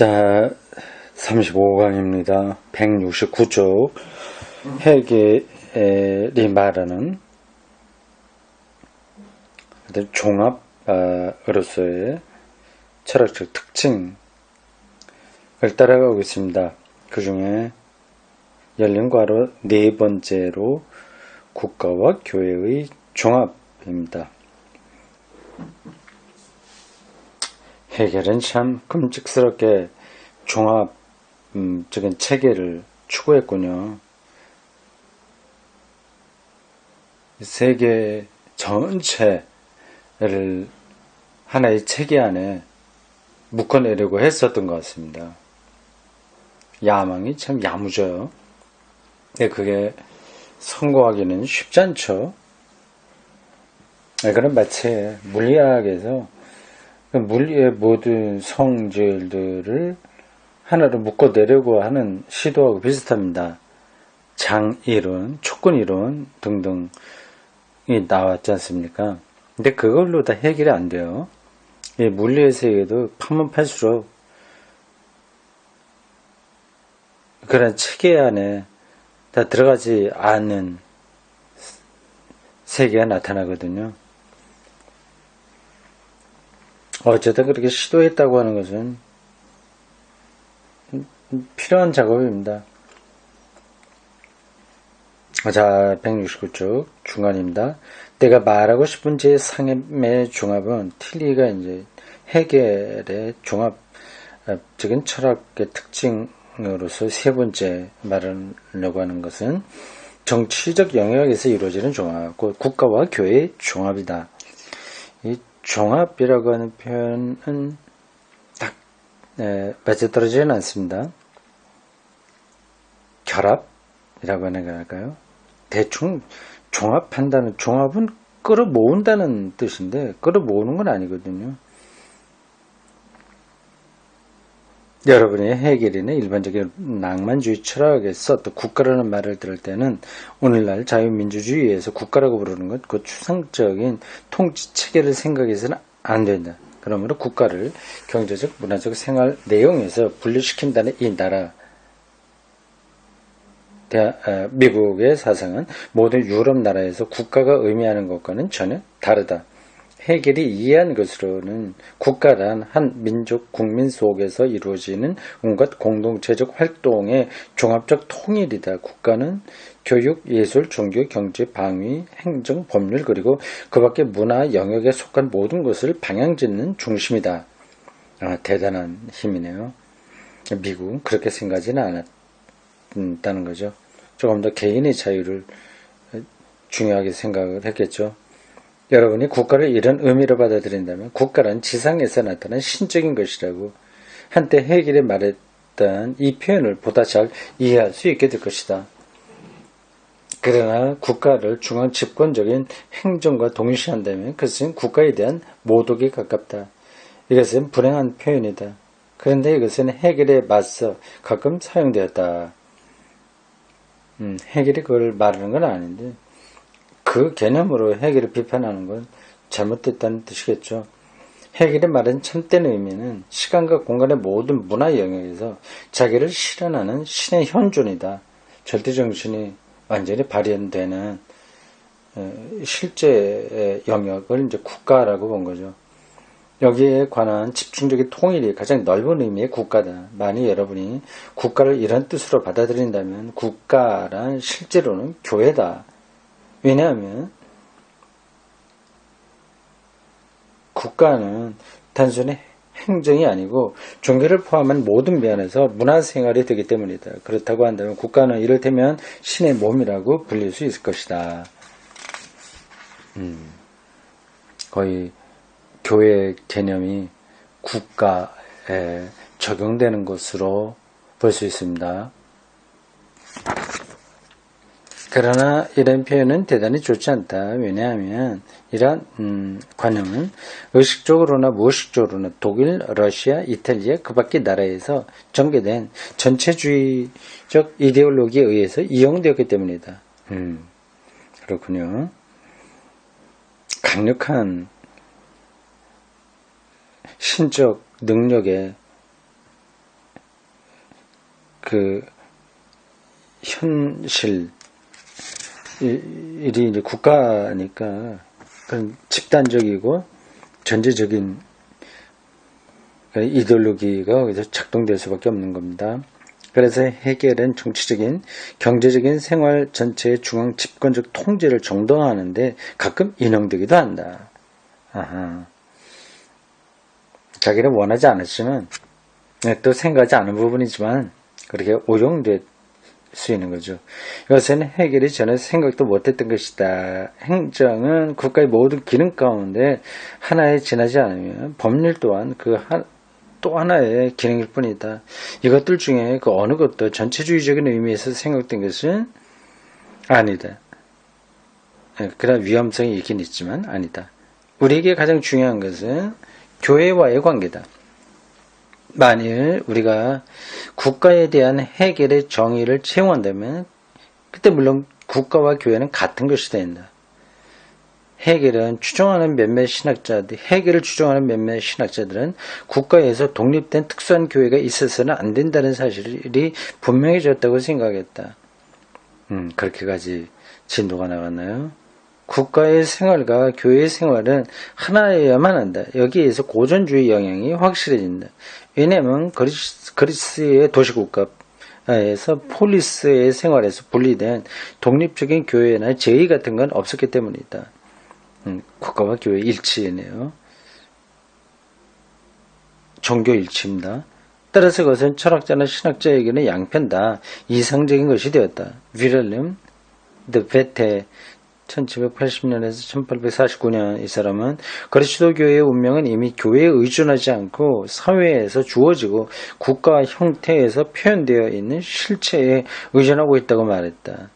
자, 35강입니다. 169쪽 헤겔이 말하는 종합으로서의 철학적 특징을 따라가고 있습니다. 그 중에 열린 괄호 네 번째로 국가와 교회의 종합입니다. 헤겔은 참 끔찍스럽게 종합적인 체계를 추구했군요. 세계 전체를 하나의 체계 안에 묶어내려고 했었던 것 같습니다. 야망이 참 야무져요. 근데 그게 성공하기는 쉽지 않죠. 그런 마치 물리학에서 물리의 모든 성질들을 하나로 묶어내려고 하는 시도하고 비슷합니다. 장이론, 촉근이론 등등이 나왔지 않습니까? 근데 그걸로 다 해결이 안 돼요. 이 물리의 세계도 파면 팔수록 그런 체계 안에 다 들어가지 않는 세계가 나타나거든요. 어쨌든 그렇게 시도했다고 하는 것은 필요한 작업입니다. 자, 169쪽 중간입니다. 내가 말하고 싶은 제 상임의 종합은 틸리가 이제 헤겔의 종합적인 철학의 특징으로서 세 번째 말하려고 하는 것은 정치적 영역에서 이루어지는 종합, 국가와 교회의 종합이다. 이 종합이라고 하는 표현은 딱 맞아떨어지지는 않습니다. 결합이라고 하는 거랄까요? 대충 종합한다는, 종합은 끌어모은다는 뜻인데 끌어모으는 건 아니거든요. 여러분이 헤겔이나 일반적인 낭만주의 철학에서 또 국가라는 말을 들을 때는 오늘날 자유민주주의에서 국가라고 부르는 것, 그 추상적인 통치 체계를 생각해서는 안 된다. 그러므로 국가를 경제적, 문화적 생활 내용에서 분리시킨다는 이 나라, 미국의 사상은 모든 유럽 나라에서 국가가 의미하는 것과는 전혀 다르다. 헤겔이 이해한 것으로는 국가란 한 민족, 국민 속에서 이루어지는 온갖 공동체적 활동의 종합적 통일이다. 국가는 교육, 예술, 종교, 경제, 방위, 행정, 법률 그리고 그 밖의 문화 영역에 속한 모든 것을 방향짓는 중심이다. 대단한 힘이네요. 미국은 그렇게 생각하지는 않았다는 거죠. 조금 더 개인의 자유를 중요하게 생각을 했겠죠. 여러분이 국가를 이런 의미로 받아들인다면 국가란 지상에서 나타난 신적인 것이라고 한때 헤겔이 말했던 이 표현을 보다 잘 이해할 수 있게 될 것이다. 그러나 국가를 중앙 집권적인 행정과 동시한다면 그것은 국가에 대한 모독에 가깝다. 이것은 불행한 표현이다. 그런데 이것은 헤겔에 맞서 가끔 사용되었다. 헤겔이 그걸 말하는 건 아닌데 그 개념으로 헤겔을 비판하는 건 잘못됐다는 뜻이겠죠. 헤겔이 말한 참된 의미는 시간과 공간의 모든 문화 영역에서 자기를 실현하는 신의 현존이다. 절대정신이 완전히 발현되는 실제 영역을 이제 국가라고 본 거죠. 여기에 관한 집중적인 통일이 가장 넓은 의미의 국가다. 만약 여러분이 국가를 이런 뜻으로 받아들인다면 국가란 실제로는 교회다. 왜냐하면 국가는 단순히 행정이 아니고 종교를 포함한 모든 면에서 문화생활이 되기 때문이다. 그렇다고 한다면 국가는 이를테면 신의 몸이라고 불릴 수 있을 것이다. 거의 교회 개념이 국가에 적용되는 것으로 볼 수 있습니다. 그러나 이런 표현은 대단히 좋지 않다. 왜냐하면 이러한 관념은 의식적으로나 무의식적으로나 독일, 러시아, 이탈리아 그 밖의 나라에서 전개된 전체주의적 이데올로기에 의해서 이용되었기 때문이다. 그렇군요. 강력한 신적 능력의 그 현실 일이 이제 국가니까 그런 집단적이고 전제적인 이데올로기가 여기서 작동될 수밖에 없는 겁니다. 그래서 해겔은 정치적인, 경제적인 생활 전체의 중앙 집권적 통제를 정당화하는데 가끔 인용되기도 한다. 아하. 자기는 원하지 않았지만 또 생각하지 않은 부분이지만 그렇게 오용될 수 있는 거죠. 이것은 해겔이 전에 생각도 못했던 것이다. 행정은 국가의 모든 기능 가운데 하나에 지나지 않으면 법률 또한 또 하나의 기능일 뿐이다. 이것들 중에 그 어느 것도 전체주의적인 의미에서 생각된 것은 아니다. 그런 위험성이 있긴 있지만 아니다. 우리에게 가장 중요한 것은 교회와의 관계다. 만일 우리가 국가에 대한 해겔의 정의를 채용한다면 그때 물론 국가와 교회는 같은 것이 된다. 해겔을 추종하는 몇몇 신학자들은 국가에서 독립된 특수한 교회가 있어서는 안 된다는 사실이 분명해졌다고 생각했다. 그렇게까지 진도가 나갔나요? 국가의 생활과 교회의 생활은 하나여야만 한다. 여기에서 고전주의 영향이 확실해진다. 왜냐하면 그리스의 도시국가에서 폴리스의 생활에서 분리된 독립적인 교회나 제의 같은 건 없었기 때문이다. 국가와 교회 일치이네요. 종교 일치입니다. 따라서 그것은 철학자나 신학자에게는 양편 다 이상적인 것이 되었다. 위렐름 드 베테 1780년에서 1849년 이 사람은 그리스도 교회의 운명은 이미 교회에 의존하지 않고 사회에서 주어지고 국가 형태에서 표현되어 있는 실체에 의존하고 있다고 말했다.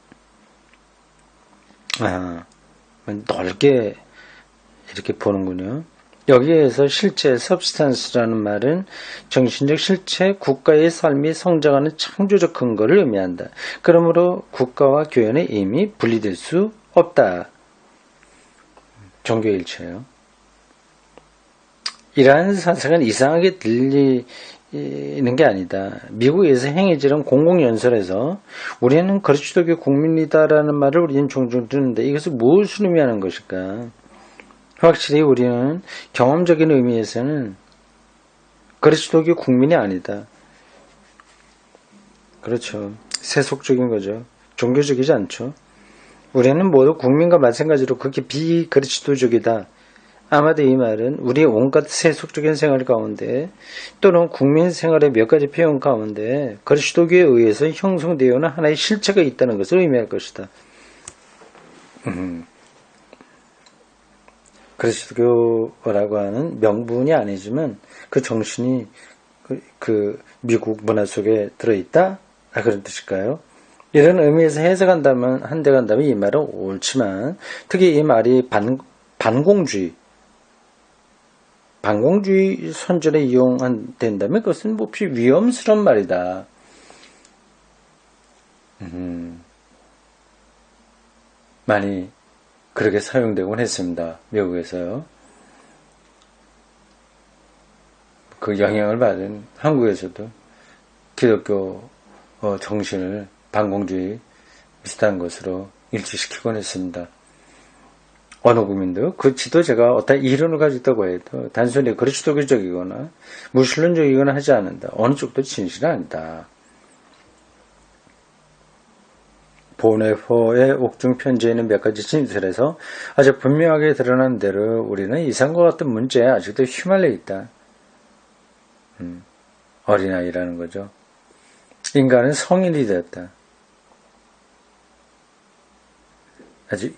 넓게 이렇게 보는군요. 여기에서 실체, substance라는 말은 정신적 실체, 국가의 삶이 성장하는 창조적 근거를 의미한다. 그러므로 국가와 교회는 이미 분리될 수 없다. 종교일체예요. 이러한 사상은 이상하게 들리는 게 아니다. 미국에서 행해지는 공공연설에서 우리는 그리스도교 국민이다라는 말을 우리는 종종 듣는데 이것을 무엇을 의미하는 것일까? 확실히 우리는 경험적인 의미에서는 그리스도교 국민이 아니다. 그렇죠. 세속적인 거죠. 종교적이지 않죠. 우리는 모두 국민과 마찬가지로 그렇게 비그리스도적이다. 아마도 이 말은 우리의 온갖 세속적인 생활 가운데 또는 국민 생활의 몇 가지 표현 가운데 그리스도교에 의해서 형성되어 오는 하나의 실체가 있다는 것을 의미할 것이다. 그리스도교라고 하는 명분이 아니지만 그 정신이 그 미국 문화 속에 들어있다? 그런 뜻일까요? 이런 의미에서 해석한다면 이 말은 옳지만 특히 이 말이 반공주의 선전에 이용된다면 그것은 몹시 위험스러운 말이다. 많이 그렇게 사용되곤 했습니다. 미국에서요. 그 영향을 받은 한국에서도 기독교 정신을 반공주의 비슷한 것으로 일치시키곤 했습니다. 어느 국민도 그 지도자가 어떤 이론을 가지고 있다고 해도 단순히 그리스도교적이거나 무슬림적이거나 하지 않는다. 어느 쪽도 진실은 아니다. 보네포의 옥중 편지에는 몇 가지 진술에서 아주 분명하게 드러난 대로 우리는 이상과 같은 문제에 아직도 휘말려 있다. 어린아이라는 거죠. 인간은 성인이 되었다. 아직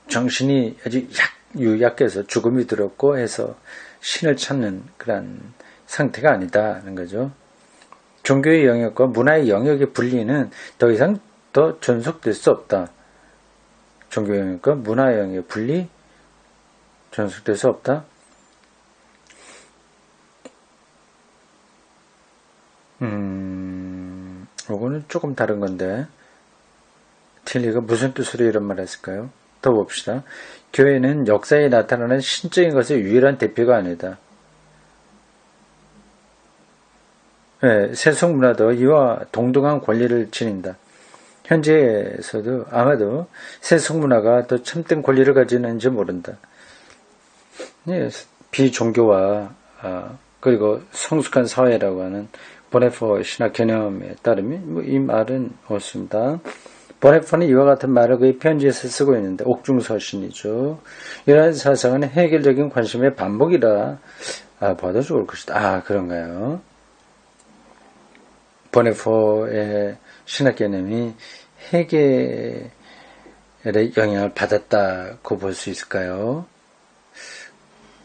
정신이 아주 유약해서 죽음이 들었고 해서 신을 찾는 그런 상태가 아니다는 거죠. 종교의 영역과 문화의 영역의 분리는 더 이상 더 존속될 수 없다. 종교 영역과 문화 영역의 분리 존속될 수 없다. 이거는 조금 다른 건데 틸리가 무슨 뜻으로 이런 말을 했을까요? 더 봅시다. 교회는 역사에 나타나는 신적인 것의 유일한 대표가 아니다. 세속문화도 이와 동등한 권리를 지닌다. 현재에서도 아마도 세속문화가 더 참된 권리를 가지는지 모른다. 비종교화 그리고 성숙한 사회라고 하는 보네포 신학 개념에 따르면 이 말은 옳습니다. 보네포는 이와 같은 말을 그의 편지에서 쓰고 있는데 옥중서신이죠. 이러한 사상은 해결적인 관심의 반복이라 봐도 좋을 것이다. 그런가요? 보네포의 신학 개념이 해결의 영향을 받았다고 볼 수 있을까요?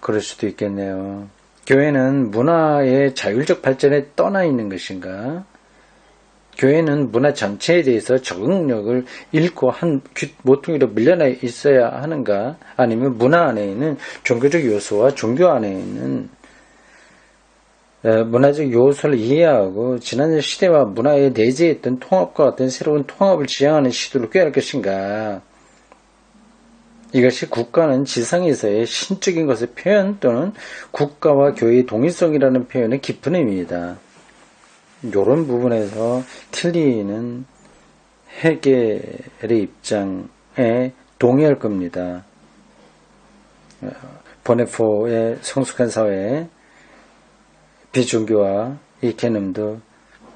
그럴 수도 있겠네요. 교회는 문화의 자율적 발전에 떠나 있는 것인가? 교회는 문화 전체에 대해서 적응력을 잃고 한 모퉁이로 밀려나 있어야 하는가? 아니면 문화 안에 있는 종교적 요소와 종교 안에 있는 문화적 요소를 이해하고 지난 시대와 문화에 내재했던 통합과 같은 새로운 통합을 지향하는 시도를 꾀할 것인가? 이것이 국가는 지상에서의 신적인 것의 표현 또는 국가와 교회의 동일성이라는 표현의 깊은 의미이다. 이런 부분에서 틀리는 해겔의 입장에 동의할 겁니다. 보네포의 성숙한 사회에 비종교와 이 개념도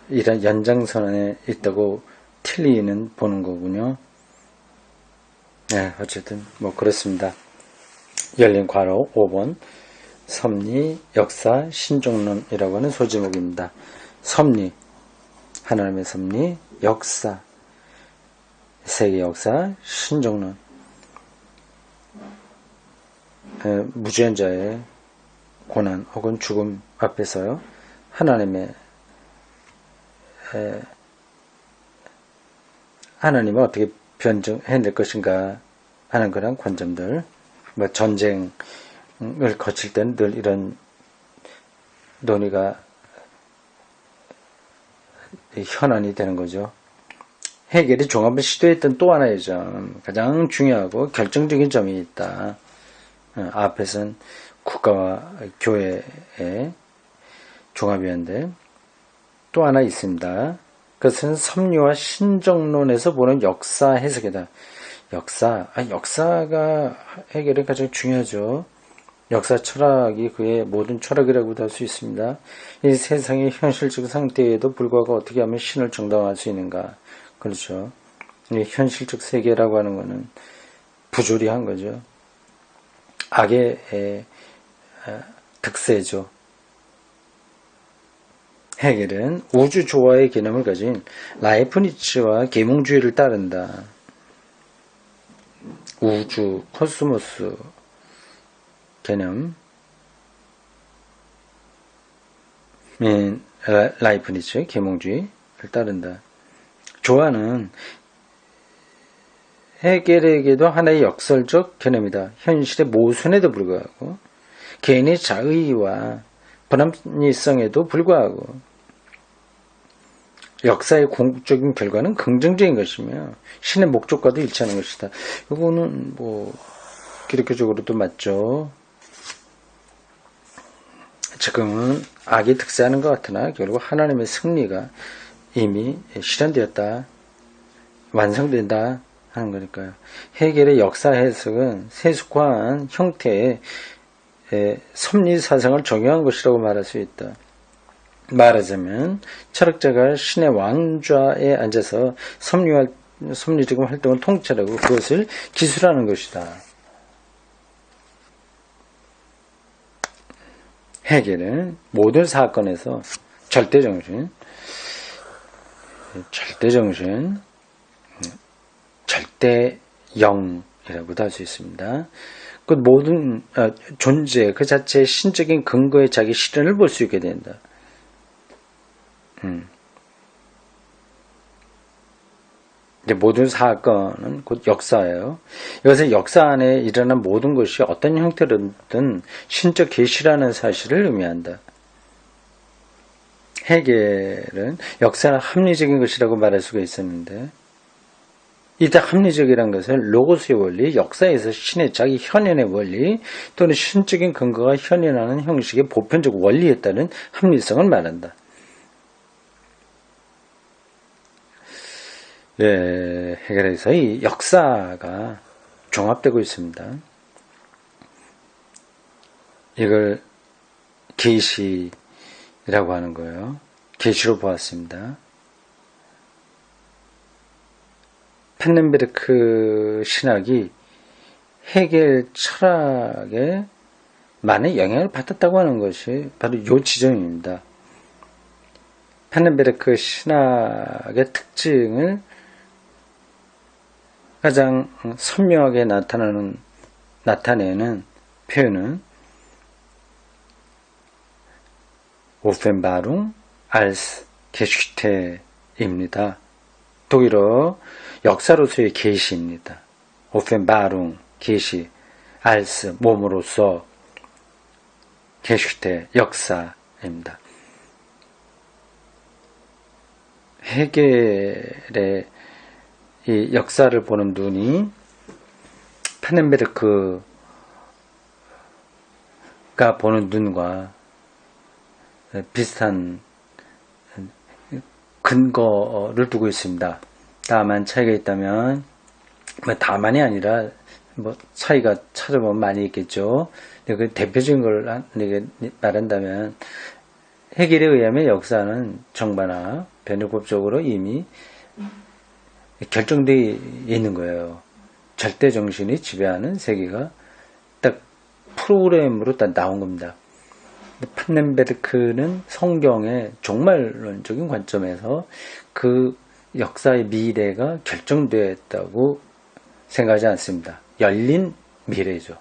이런 연장선에 있다고 틀리는 보는 거군요. 어쨌든 그렇습니다. 열린 괄호 5번 섭리, 역사, 신종론이라고 하는 소제목입니다. 섭리, 하나님의 섭리, 역사, 세계 역사, 신종론, 무죄자의 고난 혹은 죽음 앞에서요 하나님을 어떻게 변증해낼 것인가 하는 그런 관점들, 전쟁을 거칠 때는 늘 이런 논의가 현안이 되는 거죠. 해겔이 종합을 시도했던 또 하나의 점, 가장 중요하고 결정적인 점이 있다. 앞에서는 국가와 교회의 종합이었는데 또 하나 있습니다. 그것은 섭리와 신정론에서 보는 역사 해석이다. 역사가 해겔이 가장 중요하죠. 역사 철학이 그의 모든 철학이라고도 할 수 있습니다. 이 세상의 현실적 상태에도 불구하고 어떻게 하면 신을 정당화할 수 있는가. 그렇죠. 이 현실적 세계라고 하는 것은 부조리한 거죠. 악의 득세죠. 해겔은 우주 조화의 개념을 가진 라이프니츠와 계몽주의를 따른다. 우주, 코스모스 개념, 라이프니츠, 계몽주의를 따른다. 조화는 해겔에게도 하나의 역설적 개념이다. 현실의 모순에도 불구하고 개인의 자의와 불합리성에도 불구하고 역사의 궁극적인 결과는 긍정적인 것이며 신의 목적과도 일치하는 것이다. 이거는 기독교적으로도 맞죠. 지금은 악이 득세하는 것 같으나 결국 하나님의 승리가 이미 실현되었다. 완성된다 하는 거니까요. 해겔의 역사 해석은 세속화한 형태의 섭리사상을 적용한 것이라고 말할 수 있다. 말하자면 철학자가 신의 왕좌에 앉아서 섭리적인 활동을 통찰하고 그것을 기술하는 것이다. 해겔은 모든 사건에서 절대정신, 절대영이라고도 할 수 있습니다. 그 모든 존재 그 자체의 신적인 근거에 자기 실현을 볼 수 있게 된다. 이제 모든 사건은 곧 역사예요. 이것은 역사 안에 일어난 모든 것이 어떤 형태로든 신적 계시라는 사실을 의미한다. 해겔은 역사는 합리적인 것이라고 말할 수가 있었는데 이때 합리적이라는 것은 로고스의 원리, 역사에서 신의 자기 현현의 원리 또는 신적인 근거가 현현하는 형식의 보편적 원리에 따른 합리성을 말한다. 해결해서 이 역사가 종합되고 있습니다. 이걸 계시라고 하는 거예요. 계시로 보았습니다. 펜넨베르크 신학이 헤겔 철학에 많은 영향을 받았다고 하는 것이 바로 이 지점입니다. 펜넨베르크 신학의 특징을 가장 선명하게 나타내는 표현은 오펜바룽 알스 게슈테입니다. 독일어 역사로서의 계시입니다. 오펜바룽 계시, 알스 몸으로서, 게슈테 역사입니다. 헤겔의 이 역사를 보는 눈이 펜넨베르크가 보는 눈과 비슷한 근거를 두고 있습니다. 다만 차이가 있다면, 다만이 아니라 차이가 찾아보면 많이 있겠죠. 그 대표적인 걸 말한다면, 헤겔에 의하면 역사는 정반화, 변형법적으로 이미 결정되어 있는 거예요. 절대 정신이 지배하는 세계가 딱 프로그램으로 딱 나온 겁니다. 펜넨베르크는 성경의 종말론적인 관점에서 그 역사의 미래가 결정되었다고 생각하지 않습니다. 열린 미래죠.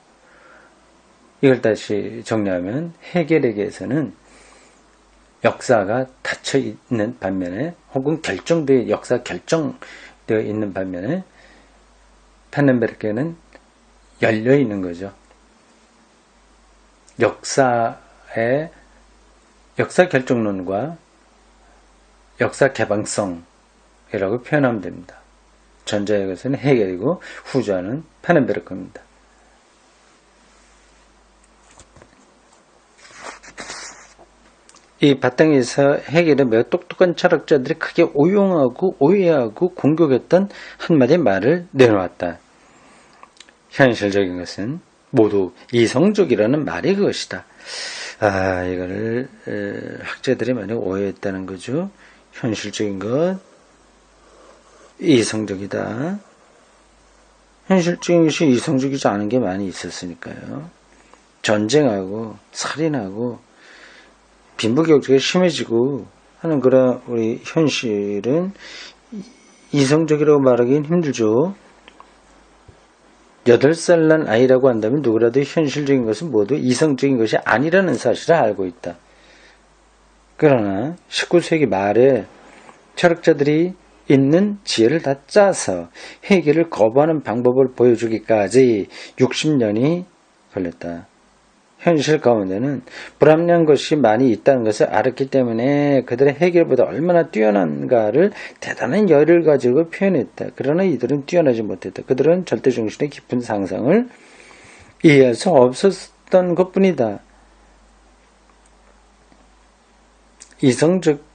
이걸 다시 정리하면 헤겔에게서는 역사가 닫혀 있는 반면에 혹은 역사 결정되어 있는 반면에 펜넨베르크는 열려 있는 거죠. 역사 결정론과 역사 개방성이라고 표현하면 됩니다. 전자의 것은 헤겔이고 후자는 펜넨베르크입니다. 이 바탕에서 헤겔은 매우 똑똑한 철학자들이 크게 오용하고 오해하고 공격했던 한마디 말을 내놓았다. 현실적인 것은 모두 이성적이라는 말이 그것이다. 이거를 학자들이 많이 오해했다는 거죠. 현실적인 것, 이성적이다. 현실적인 것이 이성적이지 않은 게 많이 있었으니까요. 전쟁하고 살인하고 빈부격차가 심해지고 하는 그런 우리 현실은 이성적이라고 말하기는 힘들죠. 8살 난 아이라고 한다면 누구라도 현실적인 것은 모두 이성적인 것이 아니라는 사실을 알고 있다. 그러나 19세기 말에 철학자들이 있는 지혜를 다 짜서 헤겔을 거부하는 방법을 보여주기까지 60년이 걸렸다. 현실 가운데는 불합리한 것이 많이 있다는 것을 알았기 때문에 그들의 헤겔보다 얼마나 뛰어난가를 대단한 열을 가지고 표현했다. 그러나 이들은 뛰어나지 못했다. 그들은 절대정신의 깊은 상상을 이해할 수 없었던 것뿐이다.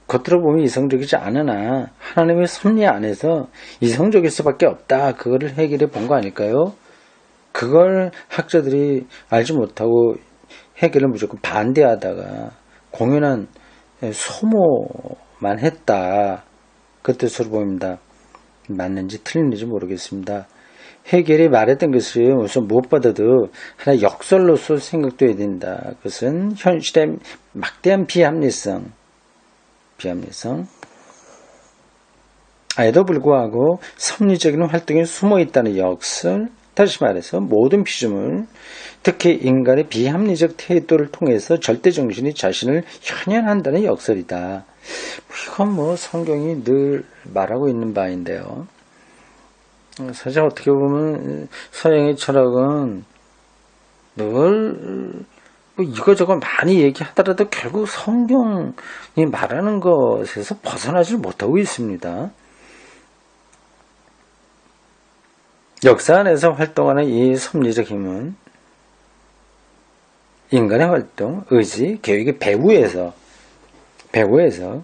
겉으로 보면 이성적이지 않으나 하나님의 섭리 안에서 이성적일 수밖에 없다. 그거를 헤겔이 본 거 아닐까요? 그걸 학자들이 알지 못하고 헤겔을 무조건 반대하다가 공연한 소모만 했다. 그 뜻으로 보입니다. 맞는지 틀린지 모르겠습니다. 헤겔이 말했던 것이 우선 무엇보다도 하나의 역설로서 생각돼야 된다. 그것은 현실의 막대한 비합리성. 에도 불구하고 섭리적인 활동에 숨어있다는 역설, 다시 말해서 모든 피조물, 특히 인간의 비합리적 태도를 통해서 절대정신이 자신을 현현한다는 역설이다. 이건 성경이 늘 말하고 있는 바인데요. 사실 어떻게 보면 서양의 철학은 늘 이거저거 많이 얘기하더라도 결국 성경이 말하는 것에서 벗어나질 못하고 있습니다. 역사 안에서 활동하는 이 섭리적 힘은 인간의 활동, 의지, 계획의 배후에서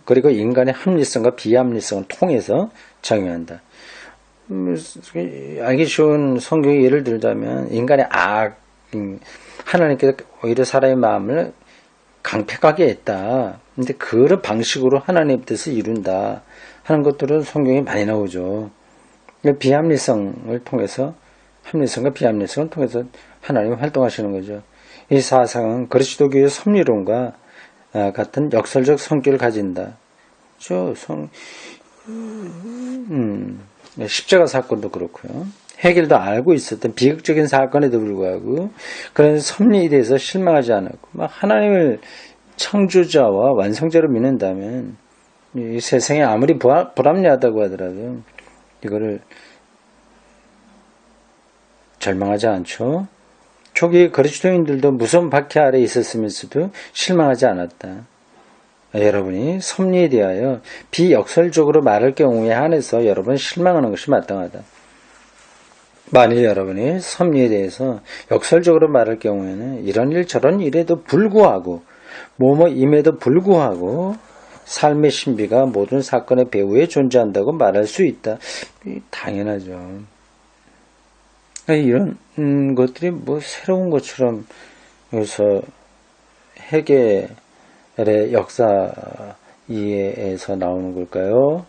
그리고 인간의 합리성과 비합리성을 통해서 작용한다. 알기 쉬운 성경의 예를 들자면 인간의 하나님께서 오히려 사람의 마음을 강택하게 했다. 근데 그런 방식으로 하나님의 뜻을 이룬다 하는 것들은 성경에 많이 나오죠. 비합리성을 통해서, 합리성과 비합리성을 통해서 하나님이 활동하시는 거죠. 이 사상은 그리스도교의 섭리론과 같은 역설적 성격을 가진다. 십자가 사건도 그렇고요. 해결도 알고 있었던 비극적인 사건에도 불구하고 그런 섭리에 대해서 실망하지 않았고 하나님을 창조자와 완성자로 믿는다면 이 세상에 아무리 불합리하다고 하더라도 이거를 절망하지 않죠. 초기 그리스도인들도 무서운 박해 아래 있었으면서도 실망하지 않았다. 여러분이 섭리에 대하여 비역설적으로 말할 경우에 한해서 여러분 실망하는 것이 마땅하다. 만일 여러분이 섭리에 대해서 역설적으로 말할 경우에는 이런 일 저런 일에도 불구하고 뭐뭐임에도 불구하고 삶의 신비가 모든 사건의 배후에 존재한다고 말할 수 있다. 당연하죠. 이런 것들이 새로운 것처럼 여기서 해결의 역사 이해에서 나오는 걸까요?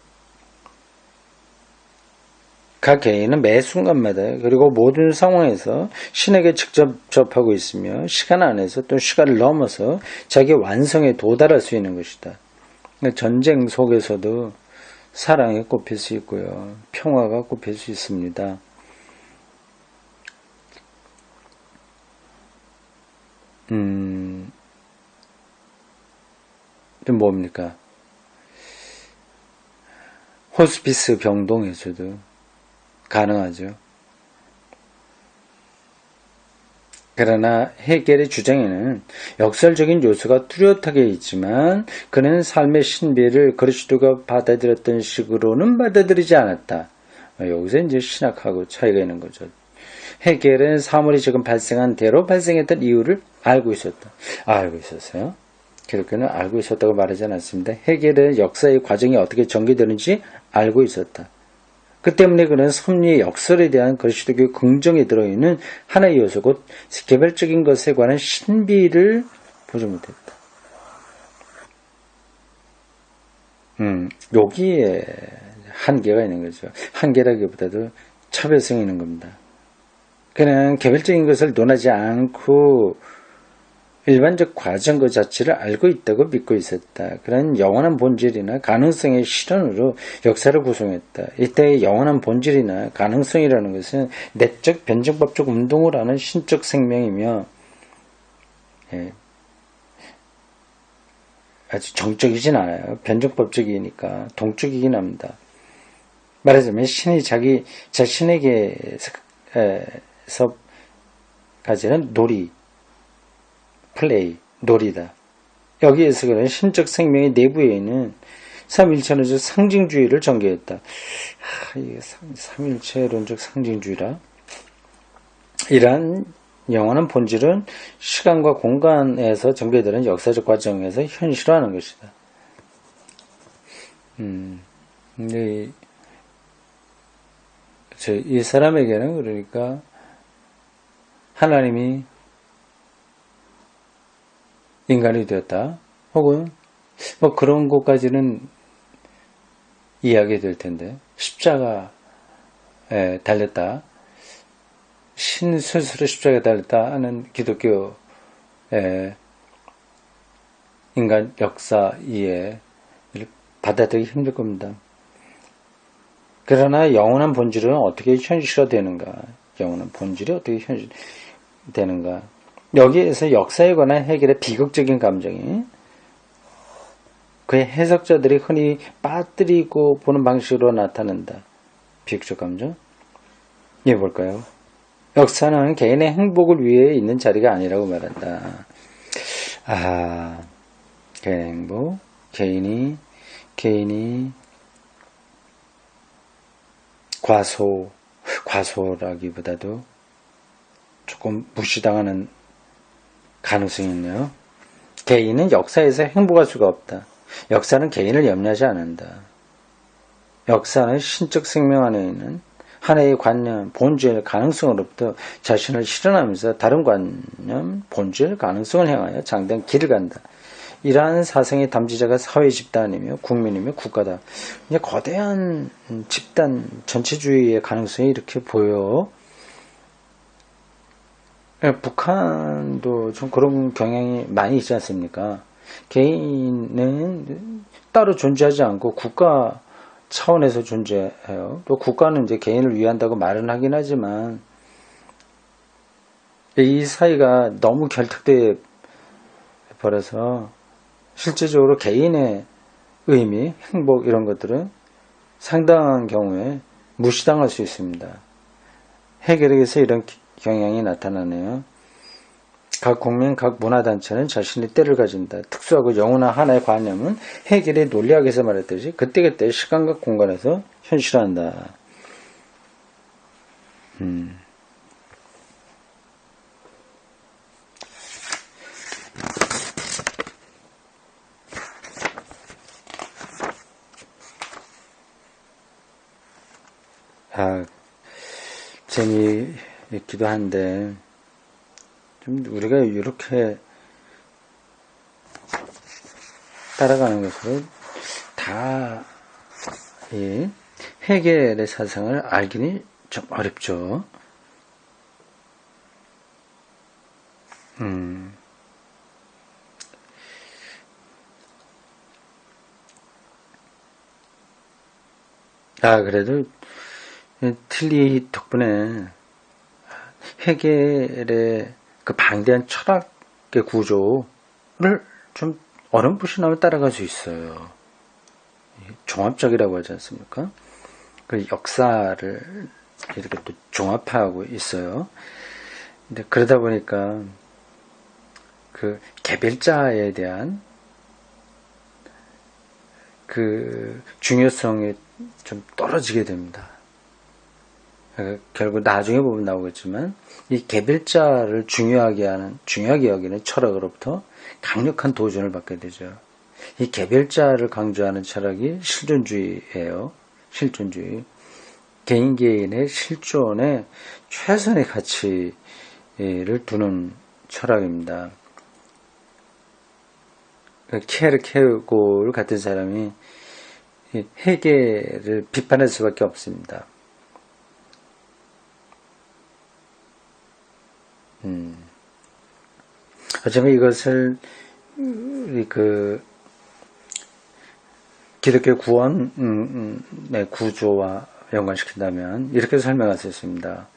각 개인은 매 순간마다 그리고 모든 상황에서 신에게 직접 접하고 있으며 시간 안에서 또 시간을 넘어서 자기 완성에 도달할 수 있는 것이다. 전쟁 속에서도 사랑이 꼽힐 수 있고요. 평화가 꼽힐 수 있습니다. 좀 뭡니까? 호스피스 병동에서도 가능하죠. 그러나 해겔의 주장에는 역설적인 요소가 뚜렷하게 있지만 그는 삶의 신비를 그리스도가 받아들였던 식으로는 받아들이지 않았다. 여기서 이제 신학하고 차이가 있는 거죠. 해겔은 사물이 지금 발생한 대로 발생했던 이유를 알고 있었다. 알고 있었어요. 기독교는 알고 있었다고 말하지 않았습니다. 해겔은 역사의 과정이 어떻게 전개되는지 알고 있었다. 그 때문에 그는 섭리의 역설에 대한 그리스도교의 긍정에 들어있는 하나의 요소 곧 개별적인 것에 관한 신비를 보지 못했다. 여기에 한계가 있는 거죠. 한계라기보다도 차별성이 있는 겁니다. 그는 개별적인 것을 논하지 않고 일반적 과정 그 자체를 알고 있다고 믿고 있었다. 그런 영원한 본질이나 가능성의 실현으로 역사를 구성했다. 이때의 영원한 본질이나 가능성이라는 것은 내적 변증법적 운동을 하는 신적 생명이며 아주 정적이진 않아요. 변증법적이니까 동적이긴 합니다. 말하자면 신이 자기 자신에게서 가지는 놀이, 플레이, 놀이다. 여기에서 그런 신적 생명의 내부에 있는 삼일체론적 상징주의를 전개했다. 이게 삼일체론적 상징주의라. 이러한 영원한 본질은 시간과 공간에서 전개되는 역사적 과정에서 현실화하는 것이다. 근데 이 사람에게는 그러니까 하나님이 인간이 되었다. 혹은 그런 것까지는 이해하게 될 텐데 십자가에 달렸다. 신 스스로 십자가에 달렸다 하는 기독교 인간 역사 이해를 받아들이기 힘들 겁니다. 그러나 영원한 본질은 어떻게 현실화되는가? 영원한 본질이 어떻게 현실되는가? 여기에서 역사에 관한 해결의 비극적인 감정이 그의 해석자들이 흔히 빠뜨리고 보는 방식으로 나타난다. 비극적 감정? 이게 뭘까요? 역사는 개인의 행복을 위해 있는 자리가 아니라고 말한다. 개인의 행복, 개인이 과소라기보다도 조금 무시당하는 가능성이 있네요. 개인은 역사에서 행복할 수가 없다. 역사는 개인을 염려하지 않는다. 역사는 신적 생명 안에 있는 하나의 관념, 본질, 가능성으로부터 자신을 실현하면서 다른 관념, 본질, 가능성을 향하여 장대한 길을 간다. 이러한 사상의 담지자가 사회 집단이며 국민이며 국가다. 이제 거대한 집단 전체주의의 가능성이 이렇게 보여. 북한도 좀 그런 경향이 많이 있지 않습니까? 개인은 따로 존재하지 않고 국가 차원에서 존재해요. 또 국가는 이제 개인을 위한다고 말은 하긴 하지만 이 사이가 너무 결탁돼 버려서 실제적으로 개인의 의미, 행복 이런 것들은 상당한 경우에 무시당할 수 있습니다. 해결에서 이런 경향이 나타나네요. 각 국민, 각 문화단체는 자신의 때를 가진다. 특수하고 영원한 하나의 관념은 해결의 논리학에서 말했듯이 그때그때 시간과 공간에서 현실화한다. 재미있기도 한데, 좀 우리가 이렇게 따라가는 것으로 다 이 해겔의 사상을 알기는 좀 어렵죠. 그래도 틀리 덕분에 해겔의 그 방대한 철학의 구조를 좀 어렴풋이나마 따라갈 수 있어요. 종합적이라고 하지 않습니까? 그 역사를 이렇게 또 종합하고 있어요. 근데 그러다 보니까 그 개별자에 대한 그 중요성이 좀 떨어지게 됩니다. 결국 나중에 보면 나오겠지만 이 개별자를 중요하게 여기는 철학으로부터 강력한 도전을 받게 되죠. 이 개별자를 강조하는 철학이 실존주의예요. 실존주의. 개인의 실존에 최선의 가치를 두는 철학입니다. 케르케고르 같은 사람이 해겔을 비판할 수밖에 없습니다. 어쩌면 이것을 기독교 구원의 구조와 연관시킨다면 이렇게 설명할 수 있습니다.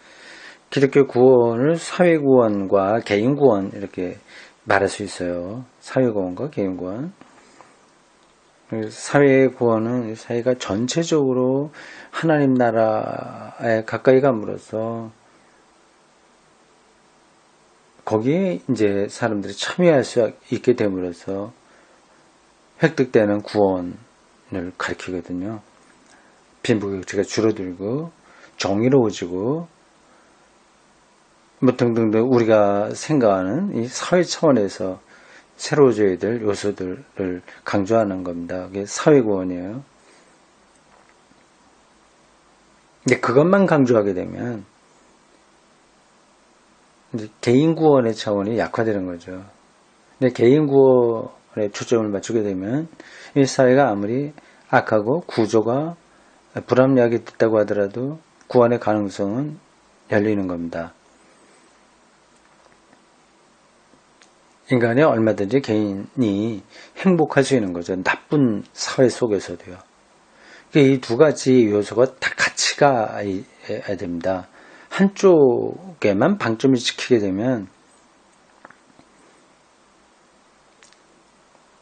기독교 구원을 사회구원과 개인구원 이렇게 말할 수 있어요. 사회구원과 개인구원. 사회구원은 사회가 전체적으로 하나님 나라에 가까이 감으로써 거기에 이제 사람들이 참여할 수 있게 됨으로써 획득되는 구원을 가리키거든요. 빈부격차가 줄어들고 정의로워지고 뭐 등등등 우리가 생각하는 이 사회 차원에서 새로워져야 될 요소들을 강조하는 겁니다. 그게 사회구원이에요. 근데 그것만 강조하게 되면 이제 개인구원의 차원이 약화되는 거죠. 근데 개인구원에 초점을 맞추게 되면 이 사회가 아무리 악하고 구조가 불합리하게 됐다고 하더라도 구원의 가능성은 열리는 겁니다. 인간이 얼마든지 개인이 행복할 수 있는 거죠. 나쁜 사회 속에서도요. 이 두 가지 요소가 다 같이 가야 됩니다. 한쪽에만 방점을 지키게 되면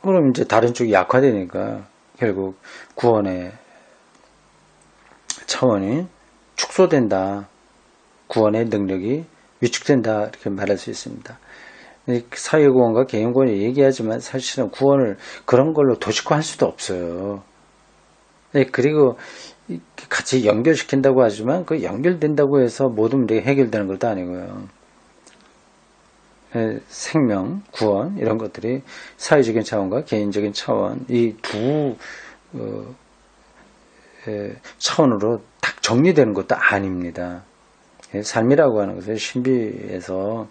그럼 이제 다른 쪽이 약화되니까 결국 구원의 차원이 축소된다. 구원의 능력이 위축된다. 이렇게 말할 수 있습니다. 사회구원과 개인구원을 얘기하지만 사실은 구원을 그런 걸로 도식화할 수도 없어요. 그리고 같이 연결시킨다고 하지만 그 연결된다고 해서 모든 문제가 해결되는 것도 아니고요. 생명, 구원 이런 것들이 사회적인 차원과 개인적인 차원 이 두 차원으로 딱 정리되는 것도 아닙니다. 삶이라고 하는 것은 신비에서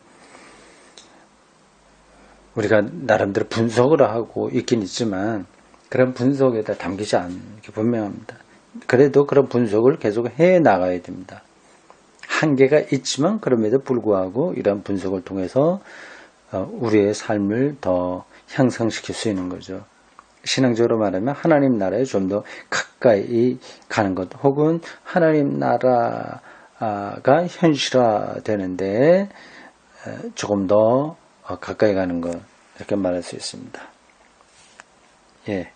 우리가 나름대로 분석을 하고 있긴 있지만 그런 분석에다 담기지 않는 게 분명합니다. 그래도 그런 분석을 계속 해 나가야 됩니다. 한계가 있지만 그럼에도 불구하고 이런 분석을 통해서 우리의 삶을 더 향상시킬 수 있는 거죠. 신앙적으로 말하면 하나님 나라에 좀 더 가까이 가는 것, 혹은 하나님 나라가 현실화되는데 조금 더 가까이 가는 것, 이렇게 말할 수 있습니다. 예.